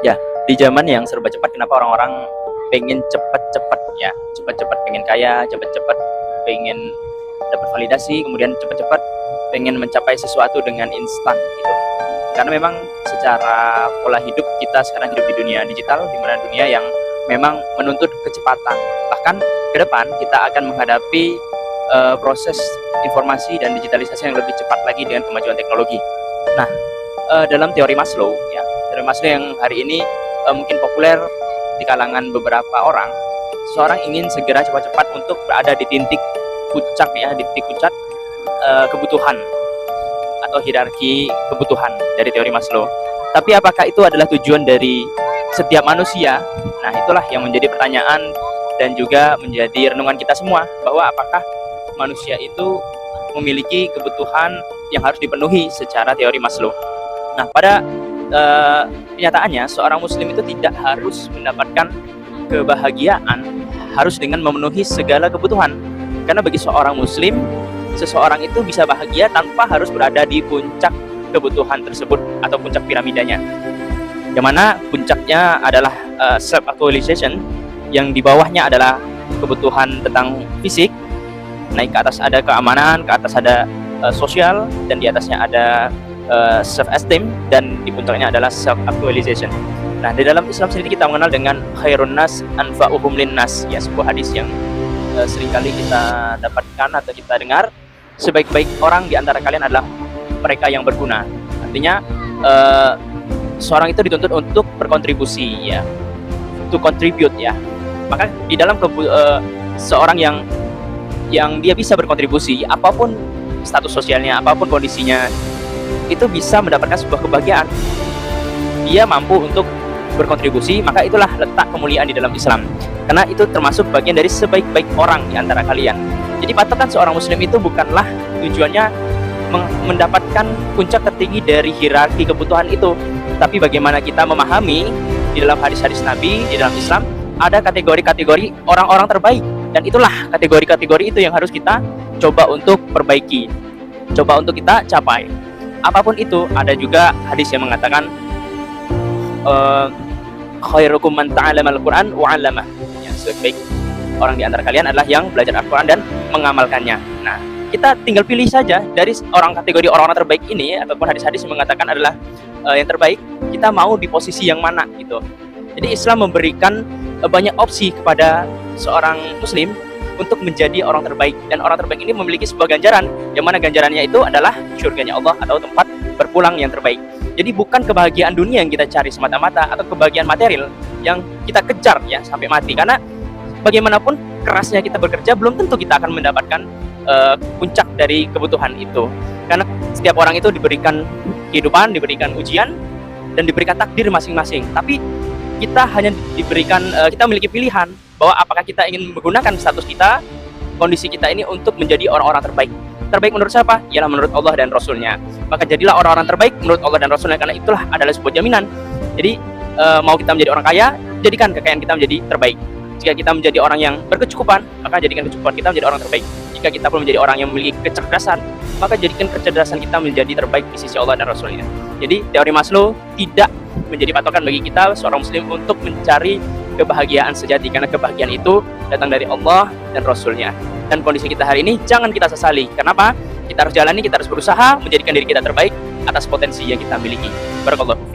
Ya, di zaman yang serba cepat, kenapa orang-orang pengen cepet-cepet ya, cepet-cepet pengen kaya, cepet-cepet pengen dapat validasi, kemudian cepet-cepet pengen mencapai sesuatu dengan instan gitu. Karena memang secara pola hidup kita sekarang hidup di dunia digital, di mana dunia yang memang menuntut kecepatan. Bahkan ke depan kita akan menghadapi proses informasi dan digitalisasi yang lebih cepat lagi dengan kemajuan teknologi. Nah, dalam teori Maslow ya, teori Maslow yang hari ini mungkin populer di kalangan beberapa orang, seseorang ingin segera cepat-cepat untuk berada di titik puncak ya, di titik puncak kebutuhan atau hierarki kebutuhan dari teori Maslow. Tapi apakah itu adalah tujuan dari setiap manusia? Nah, itulah yang menjadi pertanyaan dan juga menjadi renungan kita semua, bahwa apakah manusia itu memiliki kebutuhan yang harus dipenuhi secara teori Maslow. Nah, pada kenyataannya seorang muslim itu tidak harus mendapatkan kebahagiaan harus dengan memenuhi segala kebutuhan. Karena bagi seorang muslim, seseorang itu bisa bahagia tanpa harus berada di puncak kebutuhan tersebut atau puncak piramidanya. Yang mana puncaknya adalah self actualization, yang di bawahnya adalah kebutuhan tentang fisik, naik ke atas ada keamanan, ke atas ada sosial, dan di atasnya ada self esteem, dan di puncaknya adalah self actualization. Nah, di dalam Islam sendiri kita mengenal dengan khairun nas anfa'uhum linnas, ya, sebuah hadis yang seringkali kita dapatkan atau kita dengar, sebaik-baik orang di antara kalian adalah mereka yang berguna. Artinya seorang itu dituntut untuk berkontribusi ya, to contribute ya. Maka di dalam seorang yang dia bisa berkontribusi, apapun status sosialnya, apapun kondisinya, itu bisa mendapatkan sebuah kebahagiaan. Dia mampu untuk berkontribusi, maka itulah letak kemuliaan di dalam Islam. Karena itu termasuk bagian dari sebaik-baik orang di antara kalian. Jadi patokan seorang muslim itu bukanlah tujuannya mendapatkan puncak tertinggi dari hierarki kebutuhan itu, tapi bagaimana kita memahami di dalam hadis-hadis Nabi, di dalam Islam ada kategori-kategori orang-orang terbaik, dan itulah kategori-kategori itu yang harus kita coba untuk perbaiki, coba untuk kita capai. Apapun itu, ada juga hadis yang mengatakan khairukum man ta'allama al-Qur'an wa 'allamah. Ya, sebaik orang di antara kalian adalah yang belajar Al-Qur'an dan mengamalkannya. Nah, kita tinggal pilih saja dari kategori orang-orang terbaik ini, ataupun hadis-hadis yang mengatakan adalah yang terbaik, kita mau di posisi yang mana gitu. Jadi Islam memberikan banyak opsi kepada seorang muslim untuk menjadi orang terbaik, dan orang terbaik ini memiliki sebuah ganjaran, yang mana ganjarannya itu adalah surganya Allah atau tempat berpulang yang terbaik. Jadi bukan kebahagiaan dunia yang kita cari semata-mata, atau kebahagiaan material yang kita kejar ya sampai mati. Karena bagaimanapun kerasnya kita bekerja, belum tentu kita akan mendapatkan puncak dari kebutuhan itu. Karena setiap orang itu diberikan kehidupan, diberikan ujian, dan diberikan takdir masing-masing. Tapi kita hanya diberikan, kita memiliki pilihan bahwa apakah kita ingin menggunakan status kita, kondisi kita ini untuk menjadi orang-orang terbaik. Terbaik menurut siapa? Ialah menurut Allah dan Rasulnya. Maka jadilah orang-orang terbaik menurut Allah dan Rasulnya, karena itulah adalah sebuah jaminan. Jadi mau kita menjadi orang kaya, jadikan kekayaan kita menjadi terbaik. Jika kita menjadi orang yang berkecukupan, maka jadikan kecukupan kita menjadi orang terbaik. Jika kita pun menjadi orang yang memiliki kecerdasan, maka jadikan kecerdasan kita menjadi terbaik di sisi Allah dan Rasulnya. Jadi teori Maslow tidak menjadi patokan bagi kita seorang muslim untuk mencari kebahagiaan sejati, karena kebahagiaan itu datang dari Allah dan Rasulnya. Dan kondisi kita hari ini jangan kita sesali. Kenapa? Kita harus jalani, kita harus berusaha menjadikan diri kita terbaik atas potensi yang kita miliki. Barakallahu.